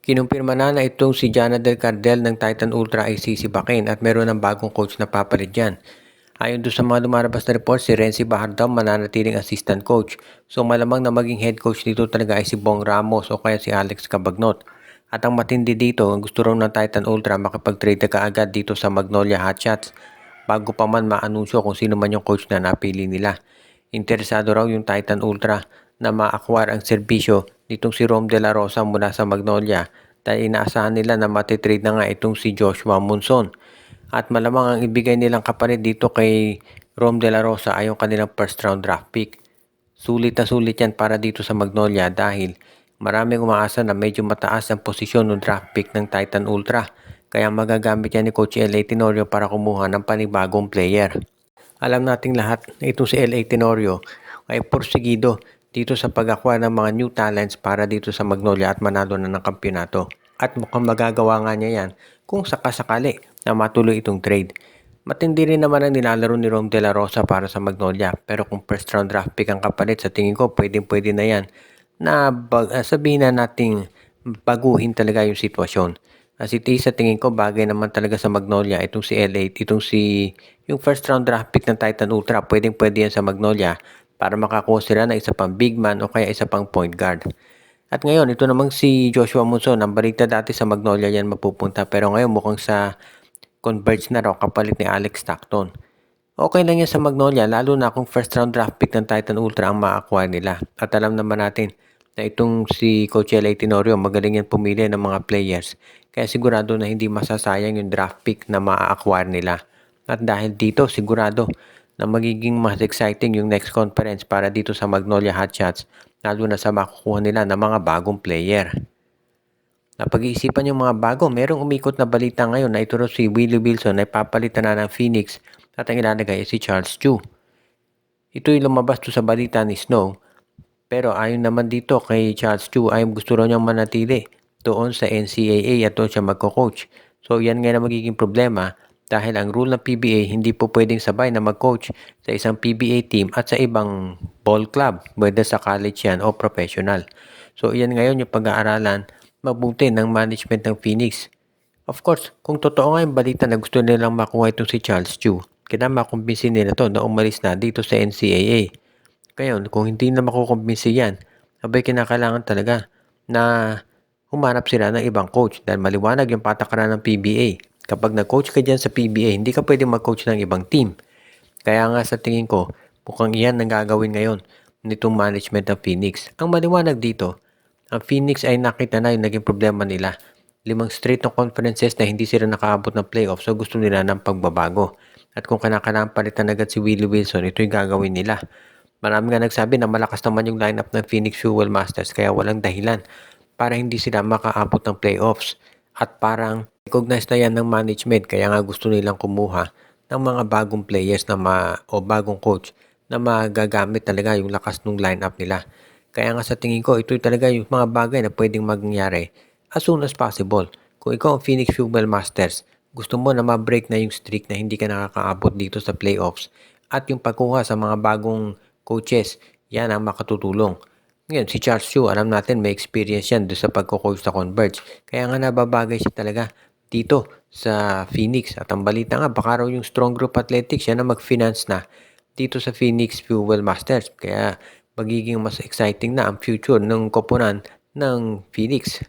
Kinumpirma na itong si Jana Del Cardel ng Titan Ultra ay sisibakin at meron ng bagong coach na papalit dyan. Ayon doon sa mga lumalabas na report, si Renzi Bahar daw mananatiling assistant coach. So malamang na maging head coach dito talaga ay si Bong Ramos o kaya si Alex Cabagnot. At ang matindi dito, gusto raw ng Titan Ultra makipag-trade ka agad dito sa Magnolia Hotshots bago pa man maanunsyo kung sino man yung coach na napili nila. Interesado raw yung Titan Ultra na ma-acquire ang serbisyo nitong si Rom De La Rosa mula sa Magnolia dahil inaasahan nila na matitrade na nga itong si Joshua Monson. At malamang ang ibigay nilang kapalit dito kay Rom De La Rosa ay yung kanilang first round draft pick. Sulit na sulit yan para dito sa Magnolia dahil maraming umaasa na medyo mataas ang posisyon ng draft pick ng Titan Ultra. Kaya magagamit yan ni Coach L.A. Tenorio para kumuha ng panibagong player. Alam nating lahat na itong si L.A. Tenorio ay porsigido dito sa pag-acquire ng mga new talents para dito sa Magnolia at manalo na ng kampyonato. At mukhang magagawa nga niya yan kung sakasakali na matuloy itong trade. Matindi rin naman ang nilalaro ni Rom De La Rosa para sa Magnolia, pero kung first round draft pick ang kapalit, sa tingin ko pwede na yan na sabihin na nating baguhin talaga yung sitwasyon. As it is, sa tingin ko bagay naman talaga sa Magnolia itong si L8, yung first round draft pick ng Titan Ultra, pwede yan sa Magnolia para makakuha sila ng isa pang big man o kaya isa pang point guard. At ngayon, ito namang si Joshua Monson, ang balita dati sa Magnolia yan mapupunta, pero ngayon mukhang sa Converge na raw kapalit ni Alex Stockton. Okay lang yan sa Magnolia, lalo na kung first round draft pick ng Titan Ultra ang ma-acquire nila. At alam naman natin na itong si Coach L.A. Tenorio, magaling yan pumili ng mga players. Kaya sigurado na hindi masasayang yung draft pick na ma-acquire nila. At dahil dito, sigurado na magiging mas exciting yung next conference para dito sa Magnolia Hotshots, lalo na sa makukuha nila ng mga bagong player. Napag-iisipan yung mga bago, merong umikot na balita ngayon na ito si Willie Wilson ay papalitan na ng Phoenix at ang ilalagay ay si Charles Chu. Ito'y lumabas to sa balita ni Snow, pero ayon naman dito kay Charles Chu ay gusto raw niyang manatili doon sa NCAA at doon siya magko-coach. So yan nga na magiging problema dahil ang rule ng PBA hindi po pwedeng sabay na mag-coach sa isang PBA team at sa ibang ball club, whether sa college yan o professional. So yan ngayon yung pag-aaralan mabuti ng management ng Phoenix. Of course, kung totoo nga yung balita na gusto nilang makuha itong si Charles Chu, kailangan makumbinsin nila to na umalis na dito sa NCAA. Ngayon, kung hindi na makukumbinsi yan, abay kinakailangan talaga na humanap sila ng ibang coach dahil maliwanag yung patakaran ng PBA. Kapag nag-coach ka dyan sa PBA, hindi ka pwede mag-coach ng ibang team. Kaya nga sa tingin ko, mukhang iyan ang gagawin ngayon nitong management ng Phoenix. Ang maliwanag dito, ang Phoenix ay nakita na yung naging problema nila. 5 straight na conferences na hindi sila nakaabot ng playoffs, so gusto nila ng pagbabago. At kung kanakailangan palitan agad si Willie Wilson, ito'y gagawin nila. Marami nga nagsabi na malakas naman yung lineup ng Phoenix Fuel Masters kaya walang dahilan para hindi sila makaabot ng playoffs. At parang recognize na yan ng management kaya nga gusto nilang kumuha ng mga bagong players na o bagong coach na magagamit talaga yung lakas ng lineup nila. Kaya nga sa tingin ko, ito talaga yung mga bagay na pwedeng mangyari as soon as possible. Kung ikaw ang Phoenix Fuel Masters, gusto mo na ma-break na yung streak na hindi ka nakakaabot dito sa playoffs at yung pagkuha sa mga bagong coaches, yan ang makatutulong. Ngayon, si Charles Yu, alam natin may experience yan doon sa pagko-coach sa Converge. Kaya nga nababagay siya talaga dito sa Phoenix. At ang balita nga, baka raw yung Strong Group Athletics yan na mag-finance na dito sa Phoenix Fuel Masters. Kaya magiging mas exciting na ang future ng koponan ng Phoenix.